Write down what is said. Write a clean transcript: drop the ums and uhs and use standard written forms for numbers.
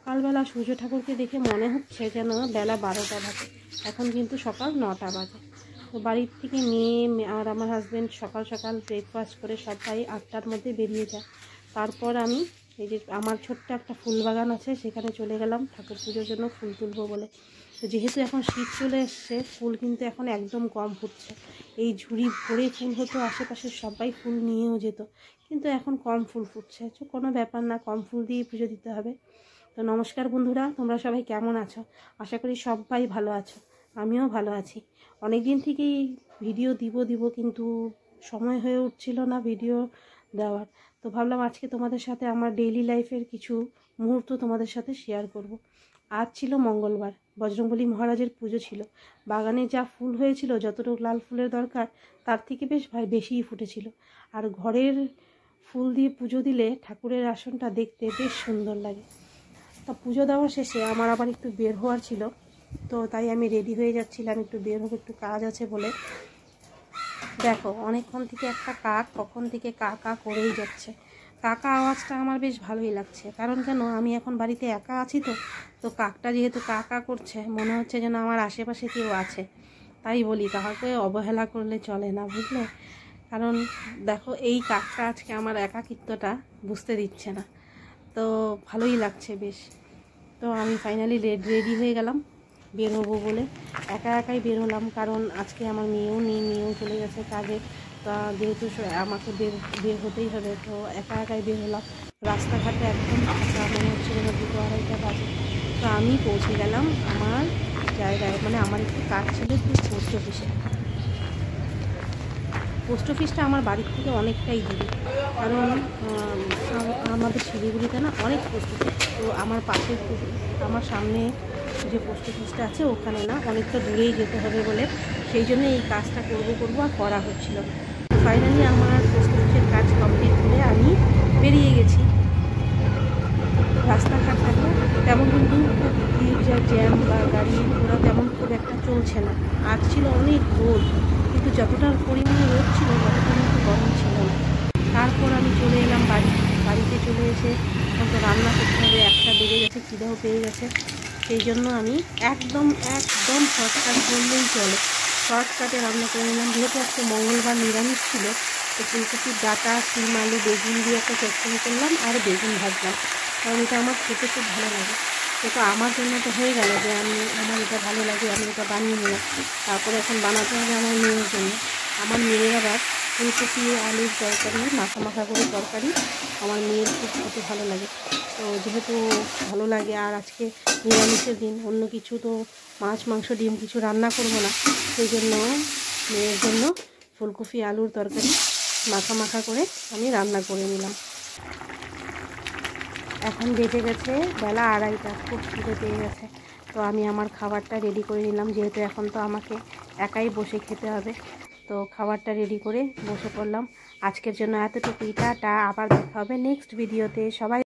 সকালবেলা সূর্য ঠাকুরকে দেখে মনে হচ্ছে যেন বেলা 12টা বাজে, এখন কিন্তু সকাল 9টা বাজে। তো বাড়ির থেকে মেয়ে আর আমার হাজব্যান্ড সকাল সকাল ব্রেকফাস্ট করে সবাই 8টার মধ্যে বেরিয়ে যায়। তারপর আমি এই যে আমার ছোট্ট একটা ফুল বাগান আছে, সেখানে চলে গেলাম ঠাকুর পুজোর জন্য ফুল তুলবো বলে। তো যেহেতু এখন শীত চলে এসছে, ফুল কিন্তু এখন একদম কম ফুটছে। এই ঝুড়ি ভরে ফুল হতো, আশেপাশে সবাই ফুল নিয়েও যেত, কিন্তু এখন কম ফুল ফুটছে। তো কোনো ব্যাপার না, কম ফুল দিয়ে পুজো দিতে হবে। তো নমস্কার বন্ধুরা, তোমরা সবাই কেমন আছো? আশা করি সবাই ভালো আছো, আমিও ভালো আছি। অনেক দিন থেকেই ভিডিও দিব কিন্তু সময় হয়ে উঠছিল না ভিডিও দেওয়ার। তো ভাবলাম আজকে তোমাদের সাথে আমার ডেইলি লাইফের কিছু মুহূর্ত তোমাদের সাথে শেয়ার করব। আজ ছিল মঙ্গলবার, বজরংবলী মহারাজের পুজো ছিল। বাগানে যা ফুল হয়েছিল, যতটুকু লাল ফুলের দরকার তার থেকে বেশিই ফুটেছিল। আর ঘরের ফুল দিয়ে পুজো দিলে ঠাকুরের আসনটা দেখতে বেশ সুন্দর লাগে। তা পুজো দেওয়া শেষে আমার আবার একটু বের হওয়ার ছিল, তো তাই আমি রেডি হয়ে যাচ্ছিলাম, একটু বের হবো, একটু কাজ আছে বলে। দেখো অনেকক্ষণ থেকে একটা কাক কখন থেকে কা কা করেই যাচ্ছে। কাকা আওয়াজটা আমার বেশ ভালোই লাগছে, কারণ কেন, আমি এখন বাড়িতে একা আছি। তো কাকটা যেহেতু কা কা করছে, মনে হচ্ছে যেন আমার আশেপাশে কেউ আছে। তাই বলি, কাকাকে অবহেলা করলে চলে না, বুঝলে? কারণ দেখো এই কাকটা আজকে আমার একাকিত্বটা বুঝতে দিচ্ছে না, তো ভালোই লাগছে বেশ। তো আমি ফাইনালি রেডি হয়ে গেলাম বের হবো বলে। একা একাই বের হলাম, কারণ আজকে আমার মেয়েও চলে গেছে কাজে। তা যেহেতু আমাকে বের হতেই হবে, তো একা একাই বের হলাম। রাস্তাঘাটে একদম ফাঁকা, মনে হচ্ছে যেন 2-2:30 বাজে। তো আমি পৌঁছে গেলাম আমার জায়গায়, মানে আমার একটু কাজ ছিল একটু পোস্ট অফিসটা আমার বাড়ির থেকে অনেকটাই দূরে, কারণ আমাদের শিলিগুড়িতে না অনেক পোস্ট অফিস। তো আমার পাশের আমার সামনে যে পোস্ট অফিসটা আছে ওখানে না, অনেকটা দূরেই যেতে হবে বলে সেই জন্য এই কাজটা করবো আর করা হচ্ছিল। ফাইনালি আমার পোস্ট অফিসের কাজ কমপ্লিট করে আমি বেরিয়ে গেছি। রাস্তাঘাট থাকে তেমন কিন্তু ভিড় জ্যাম বা গাড়ি ঘোড়া তেমন খুব একটা চলছে না। আজ ছিল অনেক রোদ, কিন্তু যতটা পরিমাণে রোদ ছিল ততটা কিন্তু গরম ছিল না। তারপর আমি চলে এলাম বাড়িতে চলে এসে এখন তো রান্না করতে হবে, 1টা বেজে গেছে, খিদেও পেয়ে গেছে। সেই জন্য আমি একদম শর্টকাট বললেই চলে, শর্টকাটে রান্না করে নিলাম। যেহেতু আজকে মঙ্গলবার নিরামিষ ছিল, তো ফুলকপির ডাঁটা, শিম, আলু, বেগুন দিয়ে একটা চচ্চড়ি করলাম আর বেগুন ভাজলাম, কারণ এটা আমার খেতে খুব ভালো লাগে। তো আমার জন্য তো হয়ে গেল যে আমার এটা ভালো লাগে, আমি এটা বানিয়ে নিলাম। তারপরে এখন বানাতে হবে আমার মেয়ের জন্য। আমার মেয়ের আবার ফুলকপি আলুর তরকারি, মাখা করে তরকারি আমার মেয়ের খুব খেতে ভালো লাগে। তো যেহেতু ভালো লাগে, আর আজকে নিরামিষের দিন, অন্য কিছু তো মাছ মাংস ডিম কিছু রান্না করব না, সেই জন্য মেয়ের জন্য ফুলকপি আলুর তরকারি মাখা করে আমি রান্না করে নিলাম। এখন বেজে গেছে বেলা 2:30, খুব খিদে পেয়ে গেছে। তো আমি আমার খাবারটা রেডি করে নিলাম, যেহেতু এখন তো আমাকে একাই বসে খেতে হবে। তো খাবারটা রেডি করে বসে পড়লাম। আজকের জন্য এতটুকুই, টাটা, আবার দেখা হবে নেক্সট ভিডিওতে। সবাই